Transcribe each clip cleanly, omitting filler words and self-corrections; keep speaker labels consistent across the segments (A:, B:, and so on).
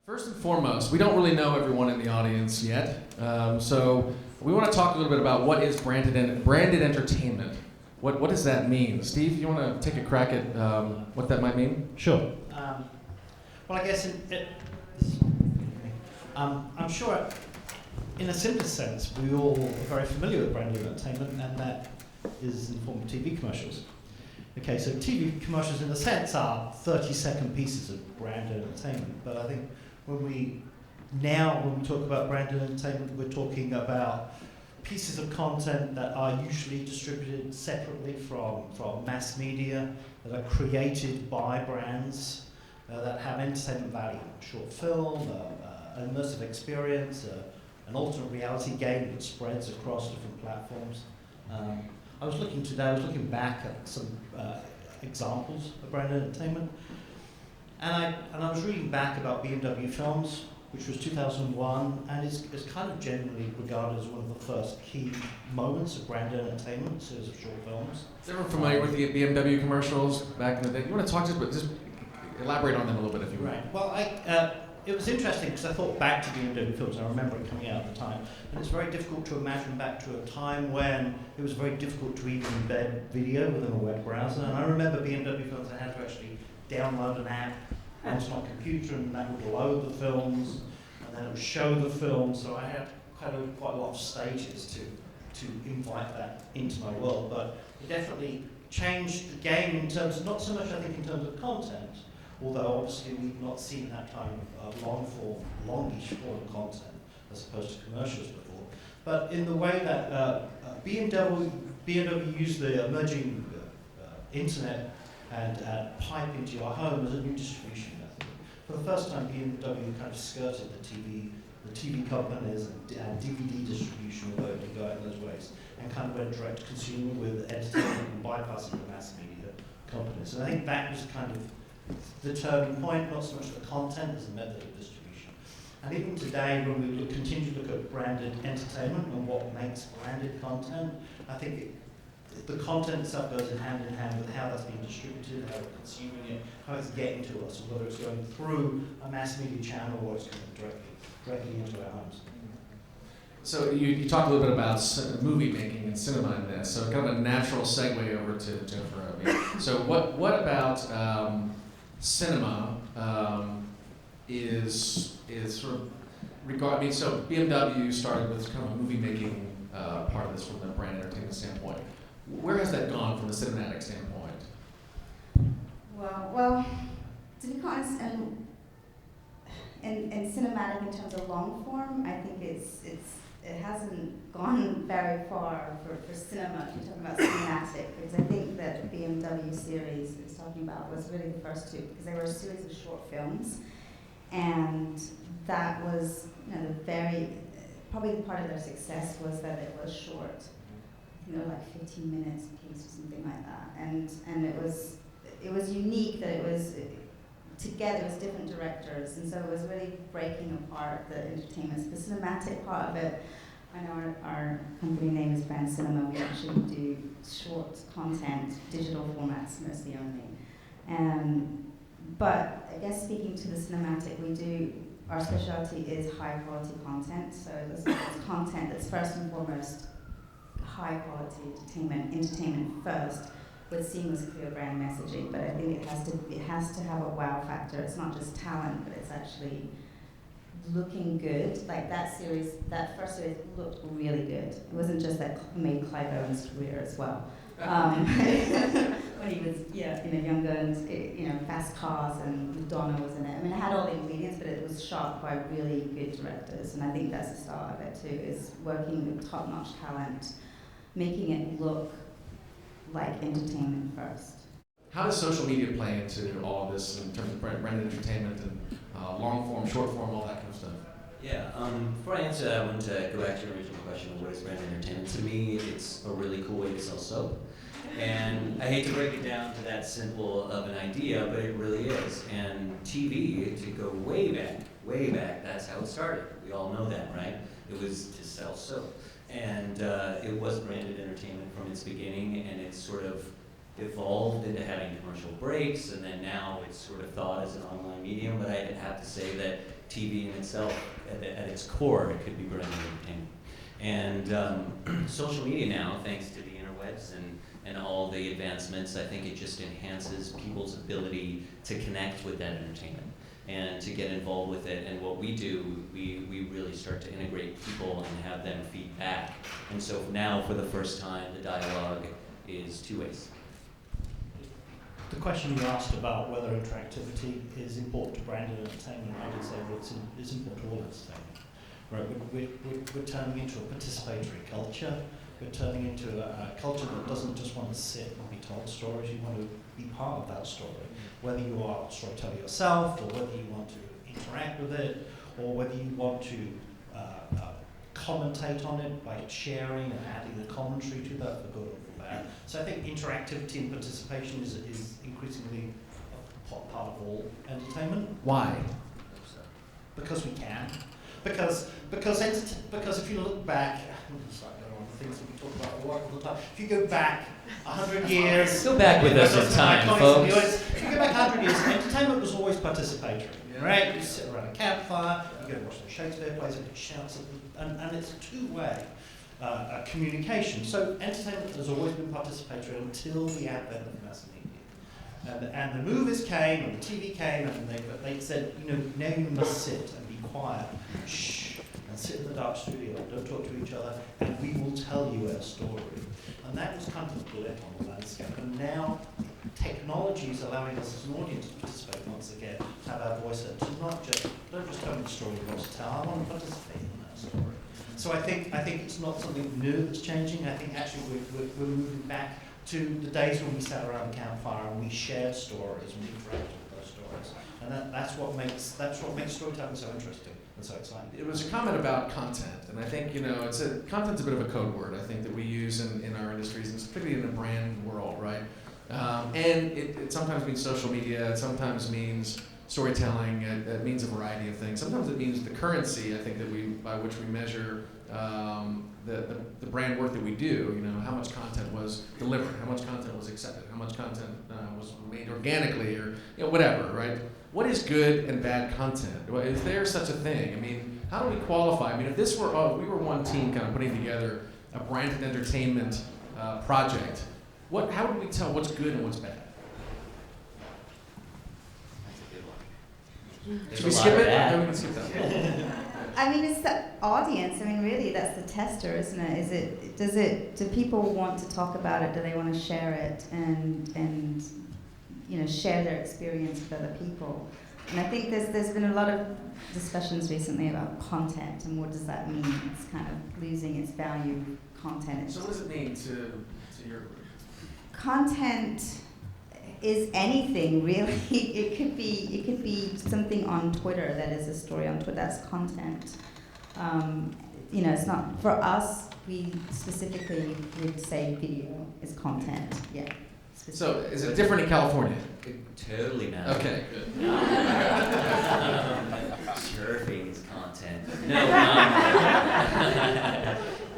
A: First and foremost, we don't really know everyone in the audience yet, so we want to talk a little bit about what is branded entertainment. What does that mean? Steve, you want to take a crack at what that might mean?
B: Sure. Well, I guess I'm sure in a simple sense we all are very familiar with branded entertainment, and that is in the form of TV commercials. Okay, so TV commercials in a sense are 30-second pieces of branded entertainment, but I think when we talk about branded entertainment, we're talking about pieces of content that are usually distributed separately from mass media, that are created by brands, that have entertainment value. A short film, an immersive experience, an alternate reality game that spreads across different platforms. I was looking back at some examples of branded entertainment, and I was reading back about BMW films, which was 2001, and it's kind of generally regarded as one of the first key moments of branded entertainment, series of short films.
A: Is everyone familiar with the BMW commercials back in the day? You want to talk to us, but just elaborate on them a little bit if you would.
B: Right. Well, it was interesting because I thought back to BMW films, and I remember it coming out at the time, and it's very difficult to imagine back to a time when it was very difficult to even embed video within a web browser. And I remember BMW films, I had to actually download an app onto my computer, and that would load the films, and then it would show the films. So I had quite a lot of stages to invite that into my world. But it definitely changed the game in terms of, not so much I think in terms of content, although obviously we've not seen that kind of longish form content as opposed to commercials before. But in the way that BMW used the emerging internet and pipe into your home as a new distribution method. For the first time, BMW kind of skirted the TV companies and DVD distribution, although it did go out in those ways, and kind of went direct to consumer with entertainment and bypassing the mass media companies. And I think that was kind of the turning point, not so much the content as a method of distribution. And even today, when we continue to look at branded entertainment and what makes branded content, I think the content itself goes hand in hand with how that's being distributed, how we're consuming it, how it's getting to us, whether it's going through a mass media channel or it's coming directly into our homes.
A: So you talked a little bit about movie making and cinema in this, so kind of a natural segue over to Jennifer. So what about cinema is sort of regard? I mean, so BMW started with kind of a movie making part of this from the brand entertainment standpoint. Where has that gone from the cinematic standpoint?
C: Well, to be honest, in cinematic in terms of long form, I think it hasn't gone very far for cinema. If you're talking about cinematic, because I think that the BMW series I was talking about was really the first two, because they were a series of short films, and that was, probably part of their success was that it was short, like 15 minutes a piece or something like that, and it was unique that it was together as different directors, and so it was really breaking apart the entertainment. The cinematic part of it, I know our company name is BrandCinema. We actually do short content, digital formats mostly only. But I guess speaking to the cinematic, our specialty is high quality content. So it's content that's first and foremost high quality entertainment first, with seamless, clear brand messaging. But I think it has to have a wow factor. It's not just talent, but it's actually looking good. Like that first series looked really good. It wasn't just that it made Clive Owen's career as well. When he was younger and fast cars, and Madonna was in it. I mean, it had all the ingredients, but it was shot by really good directors, and I think that's the start of it too. Is working with top-notch talent, making it look like entertainment first.
A: How does social media play into all of this in terms of branded entertainment and long form, short form, all that kind of stuff?
D: Yeah, before I answer that, I want to go back to your original question of what is branded entertainment. To me, it's a really cool way to sell soap. And I hate to break it down to that simple of an idea, but it really is. And TV, to go way back, that's how it started. We all know that, right? It was to sell soap. And it was branded entertainment from its beginning, and it's sort of evolved into having commercial breaks, and then now it's sort of thought as an online medium. But I have to say that TV in itself, at its core, it could be branded entertainment. And social media now, thanks to the interwebs and all the advancements, I think it just enhances people's ability to connect with that entertainment and to get involved with it. And what we do, we really start to integrate people and have them feed back. And so now, for the first time, the dialogue is two ways.
B: The question you asked about whether interactivity is important to branded entertainment, I would say, well, it's important to all entertainment. Right? We're turning into a participatory culture. We're turning into a culture that doesn't just want to sit and be told stories. You want to be part of that story, whether you are a storyteller yourself, or whether you want to interact with it, or whether you want to commentate on it by sharing and adding the commentary to that, for good or for bad. So I think interactivity and participation is increasingly a part of all entertainment.
A: Why?
B: Because we can. Because if you look back, it's like one of the things that we talk about at work all the time. If you go back 100 years,
D: Go back with us in time, folks.
B: If you go back 100 years, entertainment was always participatory, right? You sit around a campfire, you go watch the Shakespeare plays, and it shouts, and it's a two-way communication. So entertainment has always been participatory until the advent of mass media. And the movies came, and the TV came, and they said, now you must sit and be quiet, shh, and sit in the dark studio, don't talk to each other, and we will tell you a story. And that was kind of a blip on the landscape. And now technology is allowing us as an audience to participate once again, to have our voice heard, to don't just tell me the story you want to tell, I want to participate in that story. So I think it's not something new that's changing. I think actually we're moving back to the days when we sat around the campfire and we shared stories and we interacted with those stories. And that's what makes storytelling so interesting and so exciting.
A: It was a comment about content, and I think content's a bit of a code word. I think that we use in our industries, and particularly in the brand world, right? And it sometimes means social media. It sometimes means storytelling. It means a variety of things. Sometimes it means the currency. I think that by which we measure the brand work that we do. How much content was delivered, how much content was accepted, how much content was made organically, or whatever, right? What is good and bad content? Is there such a thing? I mean, how do we qualify? I mean, if this were we were one team kind of putting together a branded entertainment project, how do we tell what's good and what's bad?
D: That's a good one.
A: Should we skip it? No, we can skip that.
C: I mean, it's the audience. I mean, really, that's the tester, isn't it? Do people want to talk about it? Do they want to share it and share their experience with other people? And I think there's been a lot of discussions recently about content and what does that mean? It's kind of losing its value, content.
A: So what does it mean to your group?
C: Content is anything, really. It could be something on Twitter that is a story on Twitter. That's content. It's not for us. We specifically would say video is content. Yeah.
A: So is it different in California?
D: Totally not.
A: Okay, good.
D: Surfing is content. No,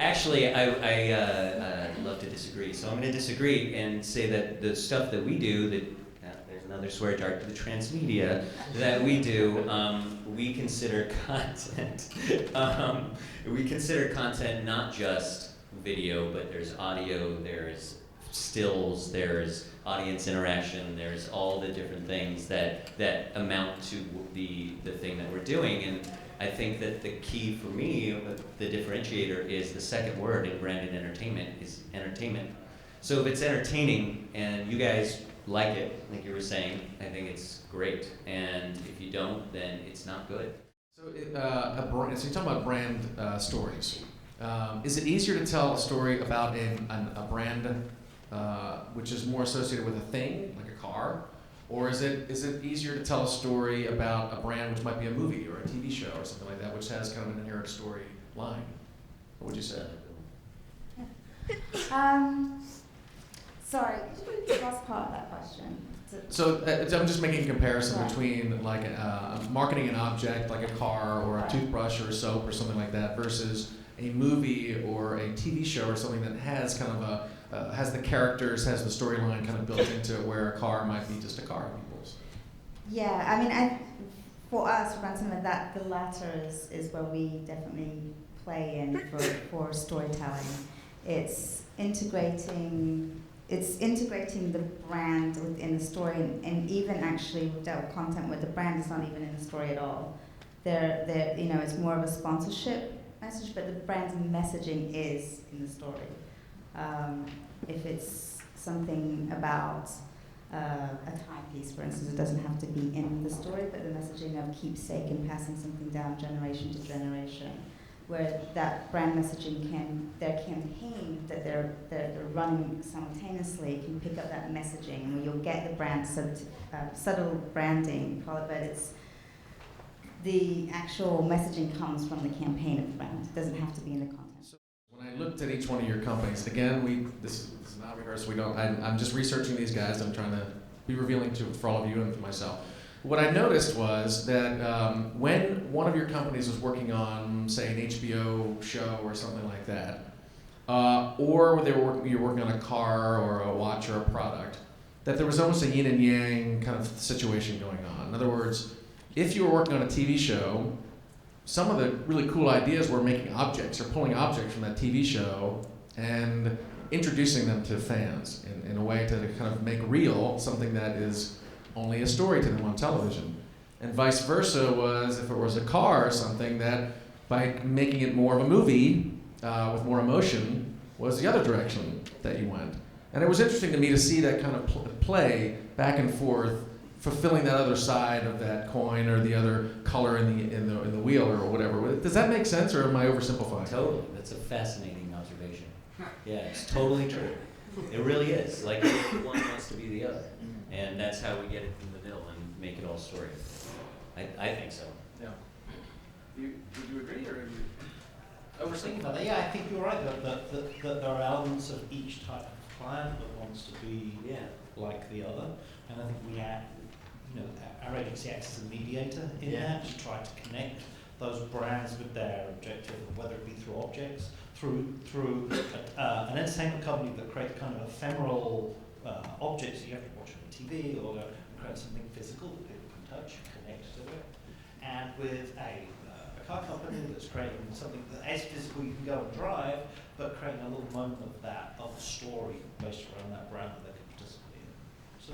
D: actually, I love to disagree. So I'm going to disagree and say that the stuff that we do, there's another swear jar, the transmedia that we do, we consider content. We consider content not just video, but there's audio, there's stills, there's audience interaction, there's all the different things that amount to the thing that we're doing. And I think that the key for me, the differentiator, is the second word in branded entertainment is entertainment. So if it's entertaining and you guys like it, like you were saying, I think it's great. And if you don't, then it's not good.
A: So, so you're talking about brand stories. Is it easier to tell a story about a brand which is more associated with a thing, like a car? Or is it easier to tell a story about a brand which might be a movie or a TV show or something like that, which has kind of an inherent story line? What would you say?
C: Sorry, could you repeat the last part of that question?
A: So I'm just making a comparison between like marketing an object like a car or a toothbrush or a soap or something like that versus a movie or a TV show or something that has kind of has the characters, has the storyline kind of built into it, where a car might be just a car in people's.
C: Yeah, I mean, for us, for BrandCinema, that the latter is where we definitely play in for storytelling. It's integrating the brand within the story, and even actually we've dealt with content where the brand is not even in the story at all. They're it's more of a sponsorship message, but the brand's messaging is in the story. If it's something about a timepiece, for instance, it doesn't have to be in the story, but the messaging of keepsake and passing something down generation to generation, where that brand messaging their campaign that they're running simultaneously can pick up that messaging, and where you'll get the brand subtle branding, call it, but it's the actual messaging comes from the campaign of the brand. It doesn't have to be in the content.
A: When I looked at each one of your companies, again, this is not rehearsed. I'm just researching these guys. I'm trying to be revealing for all of you and for myself. What I noticed was that when one of your companies was working on, say, an HBO show or something like that, or you're working on a car or a watch or a product, that there was almost a yin and yang kind of situation going on. In other words, if you were working on a TV show, some of the really cool ideas were making objects or pulling objects from that TV show and introducing them to fans in a way to kind of make real something that is only a story to them on television. And vice versa was, if it was a car or something, that by making it more of a movie with more emotion was the other direction that you went. And it was interesting to me to see that kind of play back and forth, fulfilling that other side of that coin or the other color in the wheel or whatever. Does that make sense, or am I oversimplifying?
D: Totally. That's a fascinating observation. Yeah, it's totally true. It really is. Like, one wants to be the other. And that's how we get it in the middle and make it all story. I think so.
A: Yeah. Would you agree, or
B: I was thinking about that. Yeah, I think you're right that there are elements of each type of client that wants to be like the other. And I think we our agency acts as a mediator in that to try to connect those brands with their objective, whether it be through objects, through an entertainment company that creates kind of ephemeral objects that you have to watch on TV, or create something physical that people can touch, connect to it, and with a car company that's creating something that as physical you can go and drive, but creating a little moment of a story based around that brand that they can participate in. So